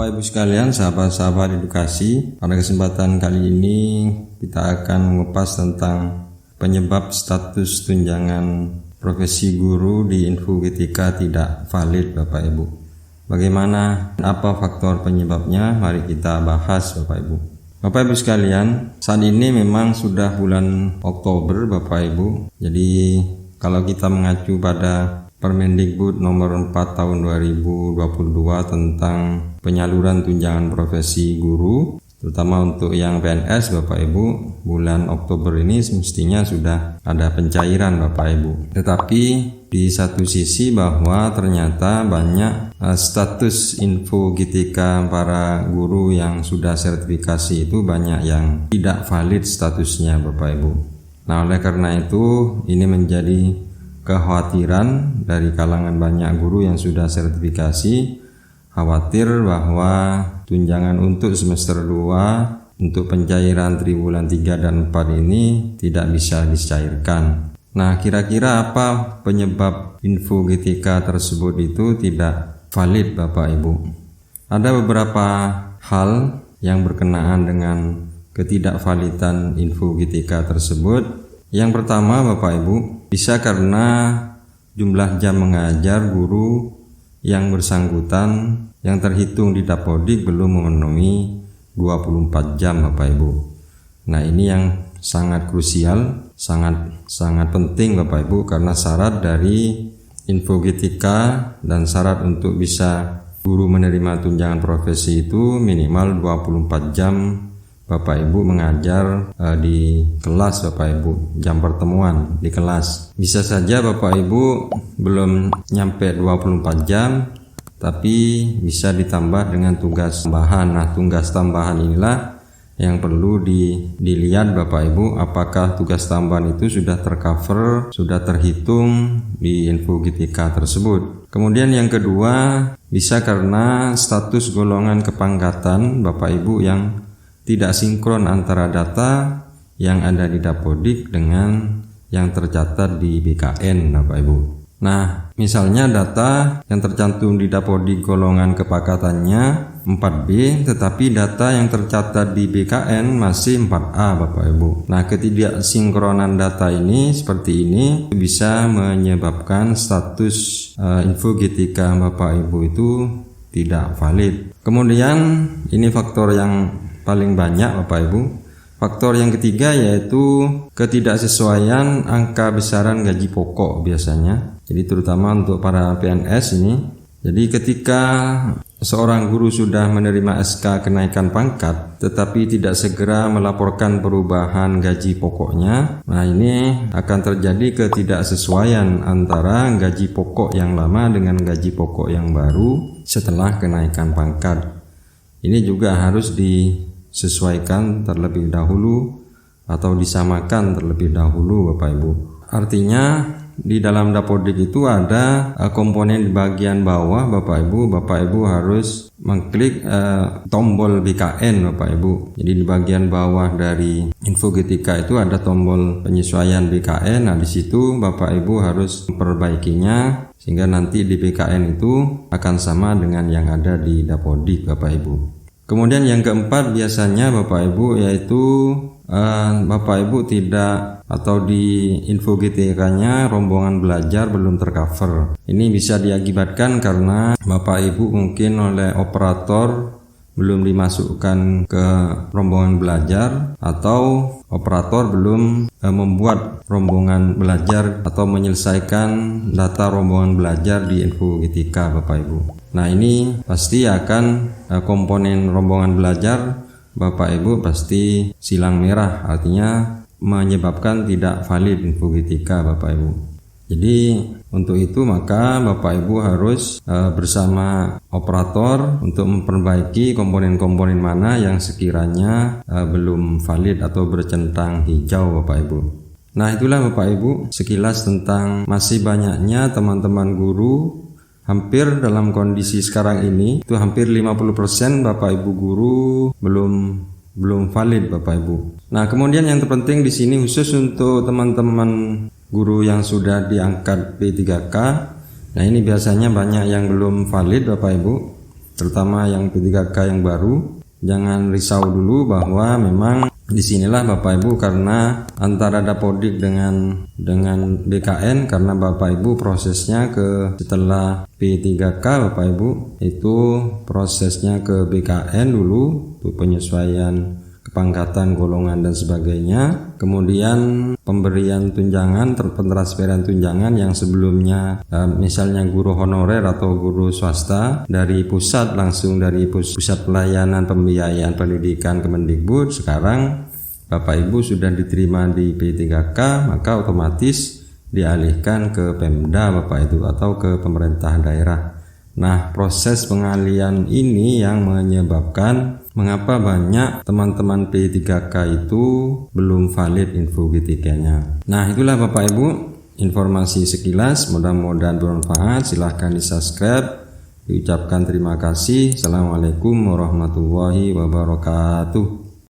Bapak Ibu sekalian, sahabat-sahabat edukasi, pada kesempatan kali ini kita akan mengupas tentang penyebab status tunjangan profesi guru di Infogetika tidak valid, Bapak Ibu. Bagaimana, apa faktor penyebabnya? Mari kita bahas, Bapak Ibu. Bapak Ibu sekalian, saat ini memang sudah bulan Oktober, Bapak Ibu. Jadi kalau kita mengacu pada Permendikbud nomor 4 tahun 2022 tentang penyaluran tunjangan profesi guru, terutama untuk yang PNS, Bapak Ibu, bulan Oktober ini semestinya sudah ada pencairan, Bapak Ibu. Tetapi di satu sisi bahwa ternyata banyak status Infogetika para guru yang sudah sertifikasi itu banyak yang tidak valid statusnya, Bapak Ibu. Nah, oleh karena itu ini menjadi kekhawatiran dari kalangan banyak guru yang sudah sertifikasi, khawatir bahwa tunjangan untuk semester 2 untuk pencairan triwulan 3 dan 4 ini tidak bisa dicairkan. Nah, kira-kira apa penyebab Infogetika tersebut itu tidak valid, Bapak Ibu? Ada beberapa hal yang berkenaan dengan ketidakvalidan Infogetika tersebut. Yang pertama, Bapak Ibu, bisa karena jumlah jam mengajar guru yang bersangkutan yang terhitung di Dapodik belum memenuhi 24 jam, Bapak Ibu. Nah, ini yang sangat krusial, sangat penting, Bapak Ibu, karena syarat dari Infogetika dan syarat untuk bisa guru menerima tunjangan profesi itu minimal 24 jam Bapak Ibu mengajar di kelas, Bapak Ibu, jam pertemuan di kelas. Bisa saja Bapak Ibu belum nyampe 24 jam, tapi bisa ditambah dengan tugas tambahan. Nah, tugas tambahan inilah yang perlu dilihat, Bapak Ibu, apakah tugas tambahan itu sudah tercover, sudah terhitung di Infogetika tersebut. Kemudian yang kedua, bisa karena status golongan kepangkatan Bapak Ibu yang tidak sinkron antara data yang ada di Dapodik dengan yang tercatat di BKN, Bapak Ibu. Nah, misalnya data yang tercantum di Dapodik golongan kepangkatannya 4B, tetapi data yang tercatat di BKN masih 4A, Bapak Ibu. Nah, ketidaksinkronan data ini seperti ini bisa menyebabkan status Infogetika Bapak Ibu itu tidak valid. Kemudian ini faktor yang paling banyak, Bapak Ibu. Faktor yang ketiga yaitu ketidaksesuaian angka besaran gaji pokok biasanya. Jadi terutama untuk para PNS ini. Jadi ketika seorang guru sudah menerima SK kenaikan pangkat tetapi tidak segera melaporkan perubahan gaji pokoknya, nah ini akan terjadi ketidaksesuaian antara gaji pokok yang lama dengan gaji pokok yang baru setelah kenaikan pangkat. Ini juga harus disesuaikan terlebih dahulu atau disamakan terlebih dahulu, Bapak Ibu. Artinya di dalam Dapodik itu ada komponen di bagian bawah, Bapak Ibu harus mengklik tombol BKN, Bapak Ibu. Jadi di bagian bawah dari Infogetika itu ada tombol penyesuaian BKN. Nah, di situ Bapak Ibu harus memperbaikinya sehingga nanti di BKN itu akan sama dengan yang ada di Dapodik, Bapak Ibu. Kemudian yang keempat biasanya Bapak Ibu yaitu Bapak Ibu tidak atau di Infogetikanya rombongan belajar belum tercover. Ini bisa diakibatkan karena Bapak Ibu mungkin oleh operator belum dimasukkan ke rombongan belajar atau operator belum membuat rombongan belajar atau menyelesaikan data rombongan belajar di Infogetika, Bapak Ibu. Nah, ini pasti akan komponen rombongan belajar Bapak Ibu pasti silang merah, artinya menyebabkan tidak valid Infogetika, Bapak Ibu. Jadi untuk itu maka Bapak Ibu harus bersama operator untuk memperbaiki komponen-komponen mana yang sekiranya belum valid atau bercentang hijau, Bapak Ibu. Nah, itulah Bapak Ibu sekilas tentang masih banyaknya teman-teman guru. Hampir dalam kondisi sekarang ini itu hampir 50% Bapak Ibu guru belum valid, Bapak Ibu. Nah, kemudian yang terpenting di sini khusus untuk teman-teman guru yang sudah diangkat P3K. Nah, ini biasanya banyak yang belum valid, Bapak Ibu. terutama yang P3K yang baru, jangan risau dulu bahwa memang disinilah Bapak Ibu, karena antara Dapodik dengan BKN, karena Bapak Ibu prosesnya setelah P3K Bapak Ibu itu prosesnya ke BKN dulu untuk penyesuaian kepangkatan, golongan dan sebagainya. Kemudian pemberian tunjangan, pentransferan tunjangan yang sebelumnya misalnya guru honorer atau guru swasta dari pusat, langsung dari pusat pelayanan pembiayaan pendidikan Kemendikbud, sekarang Bapak Ibu sudah diterima di P3K, maka otomatis dialihkan ke Pemda Bapak Ibu atau ke pemerintah daerah. Nah, proses pengalihan ini yang menyebabkan mengapa banyak teman-teman P3K itu belum valid info G3-nya. Nah, itulah Bapak Ibu informasi sekilas, mudah-mudahan bermanfaat. Silahkan di subscribe. Diucapkan terima kasih. Assalamualaikum warahmatullahi wabarakatuh.